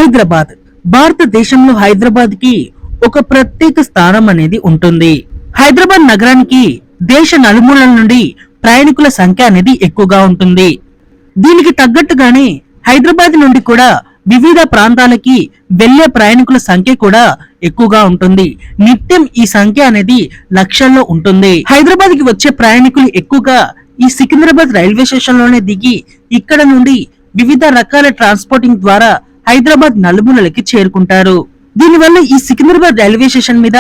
హైదరాబాద్ భారతదేశంలో హైదరాబాద్ కి ఒక ప్రత్యేక స్థానం అనేది ఉంటుంది. హైదరాబాద్ నగరానికి దేశ నలుమూలల నుండి ప్రయాణికుల సంఖ్య అనేది ఎక్కువగా ఉంటుంది. దీనికి తగ్గట్టుగానే హైదరాబాద్ నుండి కూడా వివిధ ప్రాంతాలకి వెళ్లే ప్రయాణికుల సంఖ్య కూడా ఎక్కువగా ఉంటుంది. నిత్యం ఈ సంఖ్య అనేది లక్షల్లో ఉంటుంది. హైదరాబాద్ కి వచ్చే ప్రయాణికులు ఎక్కువగా ఈ సికింద్రాబాద్ రైల్వే స్టేషన్ లోనే దిగి ఇక్కడ నుండి వివిధ రకాల ట్రాన్స్పోర్టింగ్ ద్వారా హైదరాబాద్ నలుమూలలకి చేరుకుంటారు. దీనివల్ల ఈ సికింద్రాబాద్ రైల్వే స్టేషన్ మీద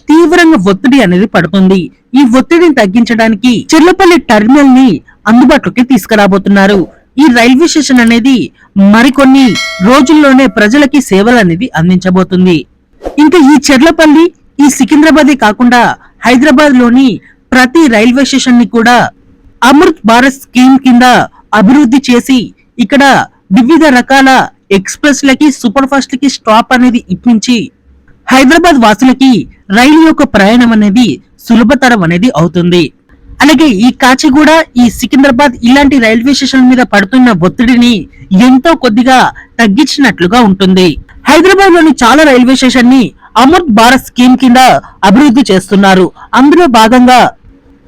తీవ్రంగా ఒత్తిడి అనేది పడుతుంది. ఈ ఒత్తిడిని తగ్గించడానికి చెర్లపల్లి టెర్మినల్ ని అందుబాటులోకి తీసుకురాబోతున్నారు. ఈ రైల్వే స్టేషన్ అనేది మరికొన్ని రోజుల్లోనే ప్రజలకి సేవలు అనేది అందించబోతుంది. ఇంకా ఈ చెర్లపల్లి ఈ సికింద్రాబాద్ కాకుండా హైదరాబాద్ లోని ప్రతి రైల్వే స్టేషన్ ని కూడా అమృత్ భారత్ స్కీమ్ కింద అభివృద్ధి చేసి ఇక్కడ వివిధ రకాల ఎక్స్ప్రెస్ లకి సూపర్ ఫాస్ట్ లకి స్టాప్ అనేది ఇప్పించి హైదరాబాద్ వాసులకి రైలు యొక్క ప్రయాణం అనేది సులభతరం అనేది అవుతుంది. అలాగే ఈ కాచిగూడ ఈ సికింద్రాబాద్ ఇలాంటి రైల్వే స్టేషన్ మీద పడుతున్న ఒత్తిడిని ఎంతో కొద్దిగా తగ్గించినట్లుగా ఉంటుంది. హైదరాబాద్ లోని చాలా రైల్వే స్టేషన్ ని అమృత్ భారత్ స్కీమ్ కింద అభివృద్ధి చేస్తున్నారు. అందులో భాగంగా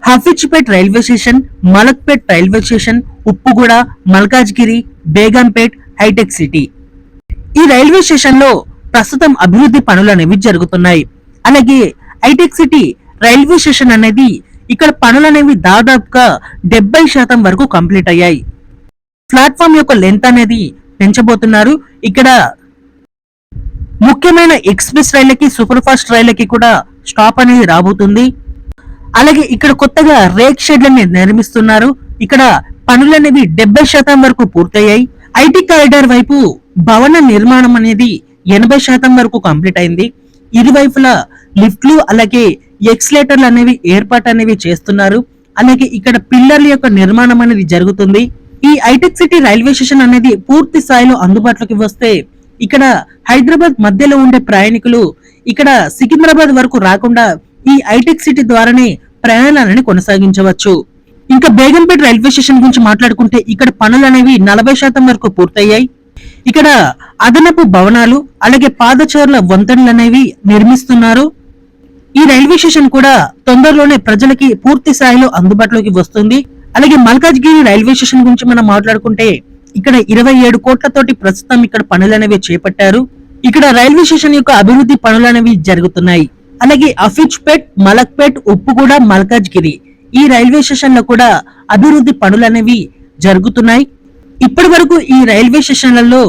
Hafeezpet railway station, Malakpet railway station, Uppuguda, Malkajgiri, Begumpet, Hitech city ఈ రైల్వే స్టేషన్ లో ప్రస్తుతం అభివృద్ధి పనులు అనేవి జరుగుతున్నాయి. అలాగే హైటెక్ సిటీ రైల్వే స్టేషన్ అనేది ఇక్కడ పనులు అనేవి దాదాపుగా 70% వరకు కంప్లీట్ అయ్యాయి. ప్లాట్ఫామ్ యొక్క లెంత్ అనేది పెంచబోతున్నారు. ఇక్కడ ముఖ్యమైన ఎక్స్ప్రెస్ రైళ్లకి సూపర్ ఫాస్ట్ రైళ్లకి కూడా స్టాప్ అనేది రాబోతుంది. అలాగే ఇక్కడ కొత్తగా రేక్ షెడ్లని నిర్మిస్తున్నారు. ఇక్కడ పనులు అనేవి 70% వరకు పూర్తయ్యాయి. ఐటీ కారిడార్ వైపు భవన నిర్మాణం అనేది 80% వరకు కంప్లీట్ అయింది. ఇరువైపులా లిఫ్ట్లు అలాగే ఎక్స్లేటర్లు అనేవి ఏర్పాటు అనేవి చేస్తున్నారు. అలాగే ఇక్కడ పిల్లర్ల యొక్క నిర్మాణం అనేది జరుగుతుంది. ఈ హైటెక్ సిటీ రైల్వే స్టేషన్ అనేది పూర్తి స్థాయిలో అందుబాటులోకి వస్తే ఇక్కడ హైదరాబాద్ మధ్యలో ఉండే ప్రయాణికులు ఇక్కడ సికింద్రాబాద్ వరకు రాకుండా ఈ హైటెక్ సిటీ ద్వారానే ప్రయాణాలను కొనసాగించవచ్చు. ఇంకా బేగంపేట్ రైల్వే స్టేషన్ గురించి మాట్లాడుకుంటే ఇక్కడ పనులు అనేవి 40% వరకు పూర్తయ్యాయి. ఇక్కడ అదనపు భవనాలు అలాగే పాదచారుల వంతెనలు అనేవి నిర్మిస్తున్నారు. ఈ రైల్వే స్టేషన్ కూడా తొందరలోనే ప్రజలకి పూర్తి స్థాయిలో అందుబాటులోకి వస్తుంది. అలాగే మల్కాజ్గిరి రైల్వే స్టేషన్ గురించి మనం మాట్లాడుకుంటే ఇక్కడ 27 కోట్లతోటి ప్రస్తుతం ఇక్కడ పనులు అనేవి చేపట్టారు. ఇక్కడ రైల్వే స్టేషన్ యొక్క అభివృద్ధి పనులు అనేవి జరుగుతున్నాయి. అలాగే హఫీజ్పేట్, మలక్పేట్, ఉప్పుగూడ, మల్కాజ్గిరి ఈ రైల్వే స్టేషన్ లో కూడా అభివృద్ధి పనులు అనేవి జరుగుతున్నాయి. ఇప్పటి వరకు ఈ రైల్వే స్టేషన్లలో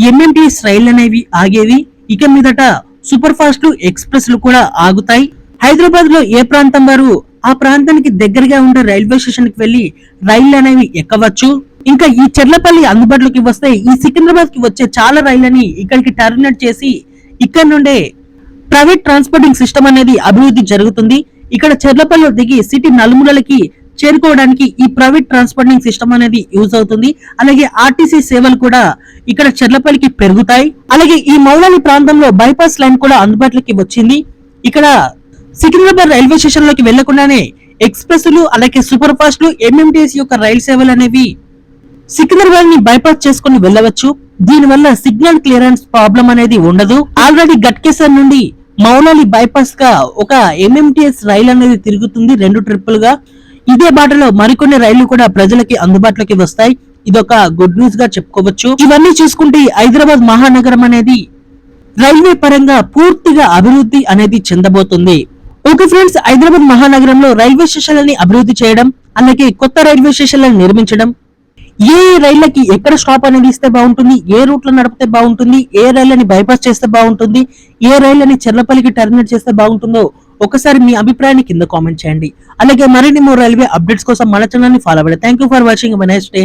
ఎంఎంటీఎస్ రైళ్లు అనేవి ఆగేవి. ఇక మీదట సూపర్ ఫాస్ట్ ఎక్స్ప్రెస్లు కూడా ఆగుతాయి. హైదరాబాద్ లో ఏ ప్రాంతం వారు ఆ ప్రాంతానికి దగ్గరగా ఉండే రైల్వే స్టేషన్ కి వెళ్లి రైళ్లు అనేవి ఎక్కవచ్చు. ఇంకా ఈ చెర్లపల్లి అందుబాటులోకి వస్తే ఈ సికింద్రాబాద్ కి వచ్చే చాలా రైళ్లని ఇక్కడికి టర్మినేట్ చేసి ఇక్కడ నుండే ప్రైవేట్ ట్రాన్స్పోర్టింగ్ సిస్టమ్ అనేది అభివృద్ధి జరుగుతుంది. ఇక్కడ చెర్లపల్లిలో దిగి సిటీ నలుమూలలకి చేరుకోవడానికి ఈ ప్రైవేట్ ట్రాన్స్పోర్టింగ్ సిస్టమ్ అనేది యూజ్ అవుతుంది. అలాగే ఆర్టీసీ సేవలు కూడా ఇక్కడ చెర్లపల్లికి పెరుగుతాయి. అలాగే ఈ మౌలాలి ప్రాంతంలో బైపాస్ లైన్ కూడా అందుబాటులోకి వచ్చింది. ఇక్కడ సికింద్రాబాద్ రైల్వే స్టేషన్ లోకి వెళ్లకుండానే ఎక్స్ప్రెస్లు అలాగే సూపర్ ఫాస్ట్లు ఎంఎంటీఎస్ యొక్క రైలు సేవలు అనేవి సికింద్రాబాద్ ని బైపాస్ చేసుకుని వెళ్ళవచ్చు. దీనివల్ల సిగ్నల్ క్లియరెన్స్ ప్రాబ్లం అనేది ఉండదు. ఆల్రెడీ గట్కేసర్ నుండి మౌలాలి బైపాస్ గా ఒక ఎంఎంటీఎస్ రైలు అనేది తిరుగుతుంది 2 ట్రిప్పులుగా. ఇదే బాటలో మరికొన్ని రైళ్లు కూడా ప్రజలకి అందుబాటులోకి వస్తాయి. ఇదొక గుడ్ న్యూస్ గా చెప్పుకోవచ్చు. ఇవన్నీ చూసుకుంటే హైదరాబాద్ మహానగరం అనేది రైల్వే పరంగా పూర్తిగా అభివృద్ధి అనేది చెందబోతుంది. ఓకే ఫ్రెండ్స్, హైదరాబాద్ మహానగరంలో రైల్వే స్టేషన్లని అభివృద్ధి చేయడం అలాగే కొత్త రైల్వే స్టేషన్లను నిర్మించడం, ఏ రైళ్లకి ఎక్కడ స్టాప్ అనేది ఇస్తే బాగుంటుంది, ఏ రూట్ లో నడిపితే బాగుంటుంది, ఏ రైళ్లని బైపాస్ చేస్తే బాగుంటుంది, ఏ రైళ్లని చెర్లపల్లికి టర్మినేట్ చేస్తే బాగుంటుందో ఒకసారి మీ అభిప్రాయాన్ని కింద కామెంట్ చేయండి. అలాగే మరిన్ని రైల్వే అప్డేట్స్ కోసం మన ఛానల్ ని ఫాలో అవ్వండి. Thank you for watching. Nice day.